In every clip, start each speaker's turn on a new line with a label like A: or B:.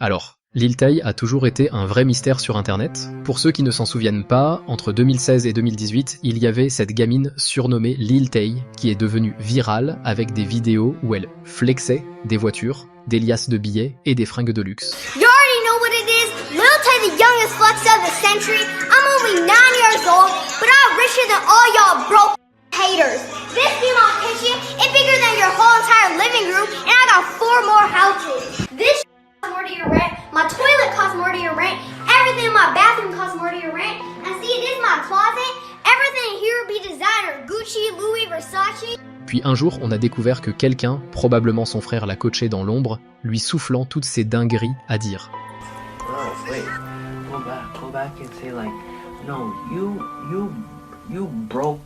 A: Alors, Lil Tay a toujours été un vrai mystère sur internet. Pour ceux qui ne s'en souviennent pas, entre 2016 et 2018, il y avait cette gamine surnommée Lil Tay qui est devenue virale avec des vidéos où elle flexait des voitures, des liasses de billets et des fringues de luxe.
B: You already know what it is. Lil Tay, the youngest flex of the century. I'm only 9 years old, but I'm richer than all y'all broke haters. This female kitchen is bigger than your whole entire living room, and I got 4 more houses. This costs more to your rent. My toilet costs more to your rent. Everything in my bathroom costs more to your rent. And see, this is my closet. Everything here be designer. Gucci, Louis, Versace.
A: Puis un jour, on a découvert que quelqu'un, probablement son frère l'a coaché dans l'ombre, lui soufflant toutes ces dingueries à dire.
C: Oh, wait. Go back and say like, no, you broke.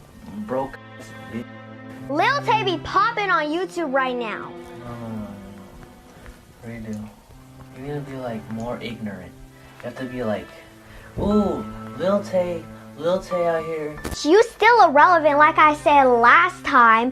B: Lil Tay be popping on YouTube right now.
C: No. Redo. You need to be like more ignorant. You have to be like, ooh, Lil Tay out here.
B: You still irrelevant, like I said last time.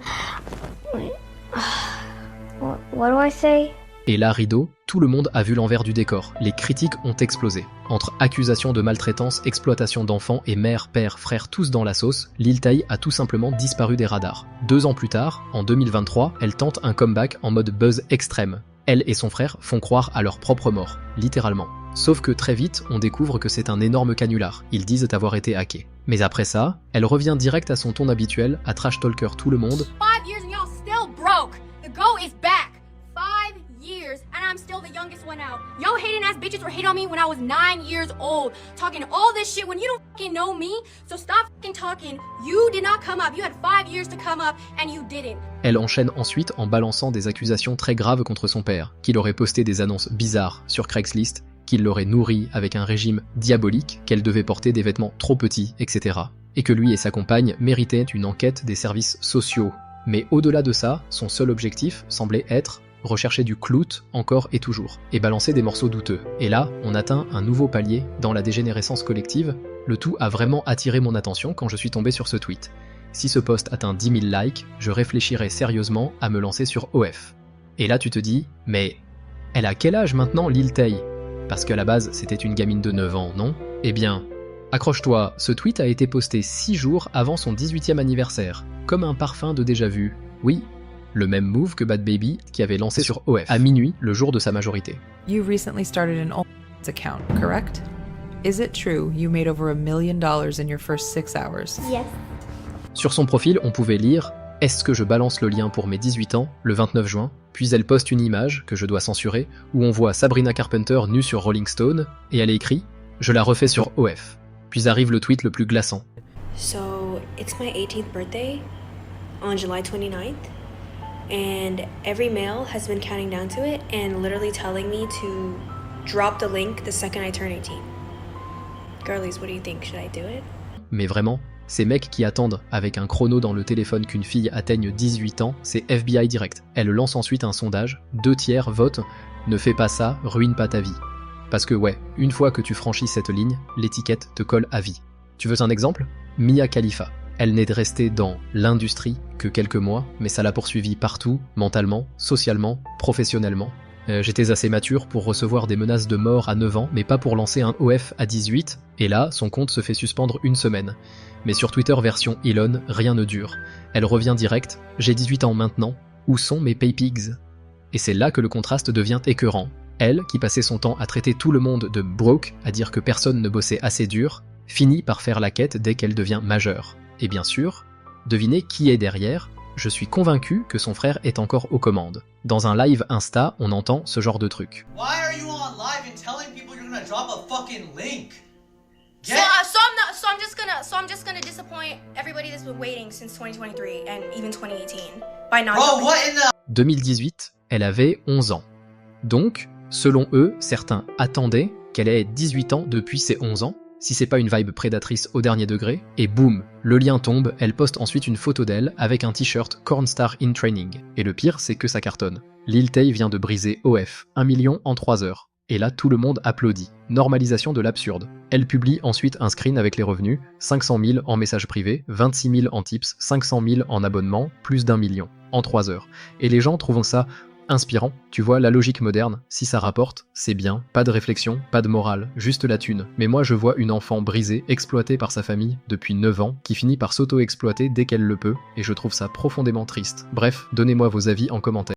B: What do I say?
A: Et là, rideau, tout le monde a vu l'envers du décor. Les critiques ont explosé. Entre accusations de maltraitance, exploitation d'enfants et mère, père, frère tous dans la sauce, Lil Tay a tout simplement disparu des radars. 2 ans plus tard, en 2023, elle tente un comeback en mode buzz extrême. Elle et son frère font croire à leur propre mort, littéralement. Sauf que très vite, on découvre que c'est un énorme canular. Ils disent avoir été hackés. Mais après ça, elle revient direct à son ton habituel, à trash talker tout le monde.
D: 5 years and y'all still broke. The GOAT is back. 5 years and I'm still the youngest one out. Yo hating ass bitches were hating on me when I was 9 years old, talking all this shit when you don't fucking know me. So stop fucking talking. You did not come up. You had 5 years to come up and you didn't.
A: Elle enchaîne ensuite en balançant des accusations très graves contre son père, qu'il aurait posté des annonces bizarres sur Craigslist, qu'il l'aurait nourrie avec un régime diabolique, qu'elle devait porter des vêtements trop petits, etc. Et que lui et sa compagne méritaient une enquête des services sociaux. Mais au-delà de ça, son seul objectif semblait être rechercher du clout encore et toujours, et balancer des morceaux douteux. Et là, on atteint un nouveau palier dans la dégénérescence collective. Le tout a vraiment attiré mon attention quand je suis tombé sur ce tweet. Si ce post atteint 10 000 likes, je réfléchirai sérieusement à me lancer sur OF. Et là tu te dis, mais elle a quel âge maintenant Lil Tay? Parce qu'à la base c'était une gamine de 9 ans, non? Eh bien, accroche-toi, ce tweet a été posté 6 jours avant son 18e anniversaire, comme un parfum de déjà-vu. Oui, le même move que Bad Baby qui avait lancé sur OF, à minuit, le jour de sa majorité.
E: You recently started an OnlyFans account, correct? Is it true you made over $1 million in your first 6 hours?
B: Yes.
A: Sur son profil, on pouvait lire « Est-ce que je balance le lien pour mes 18 ans, le 29 juin ?» Puis elle poste une image, que je dois censurer, où on voit Sabrina Carpenter nue sur Rolling Stone, et elle écrit « Je la refais sur OF ». Puis arrive le tweet le plus glaçant.
F: So, it's my 18th birthday on July 29th, and every male has been counting down to it and literally telling me to drop the link the second I turn 18. Girlies, what do you think? Should I do it?
A: Mais vraiment, ces mecs qui attendent avec un chrono dans le téléphone qu'une fille atteigne 18 ans, c'est FBI direct. Elle lance ensuite un sondage, 2/3 votent « Ne fais pas ça, ruine pas ta vie ». Parce que ouais, une fois que tu franchis cette ligne, l'étiquette te colle à vie. Tu veux un exemple? Mia Khalifa. Elle n'est restée dans l'industrie que quelques mois, mais ça l'a poursuivie partout, mentalement, socialement, professionnellement. J'étais assez mature pour recevoir des menaces de mort à 9 ans, mais pas pour lancer un OF à 18, et là, son compte se fait suspendre 1 semaine. Mais sur Twitter version Elon, rien ne dure. Elle revient direct, j'ai 18 ans maintenant, où sont mes paypigs? Et c'est là que le contraste devient écœurant. Elle, qui passait son temps à traiter tout le monde de broke, à dire que personne ne bossait assez dur, finit par faire la quête dès qu'elle devient majeure. Et bien sûr, devinez qui est derrière? Je suis convaincu que son frère est encore aux commandes. Dans un live Insta, on entend ce genre de truc.
G: Why are you on live and telling people you're gonna drop a fucking link?
D: So I'm just gonna disappoint everybody that's been waiting since 2023 and even 2018 by not.
G: Bro, what in the
A: 2018, elle avait 11 ans. Donc, selon eux, certains attendaient qu'elle ait 18 ans depuis ses 11 ans, si c'est pas une vibe prédatrice au dernier degré, et boum, le lien tombe, elle poste ensuite une photo d'elle avec un t-shirt Cornstar in Training. Et le pire, c'est que ça cartonne. Lil Tay vient de briser OF, 1 million en 3 heures. Et là, tout le monde applaudit. Normalisation de l'absurde. Elle publie ensuite un screen avec les revenus, 500 000 en messages privés, 26 000 en tips, 500 000 en abonnements, plus d'1 million, en 3 heures. Et les gens trouvent ça Inspirant, tu vois, la logique moderne, si ça rapporte, c'est bien, pas de réflexion, pas de morale, juste la thune. Mais moi je vois une enfant brisée, exploitée par sa famille depuis 9 ans, qui finit par s'auto-exploiter dès qu'elle le peut, et je trouve ça profondément triste. Bref, donnez-moi vos avis en commentaire.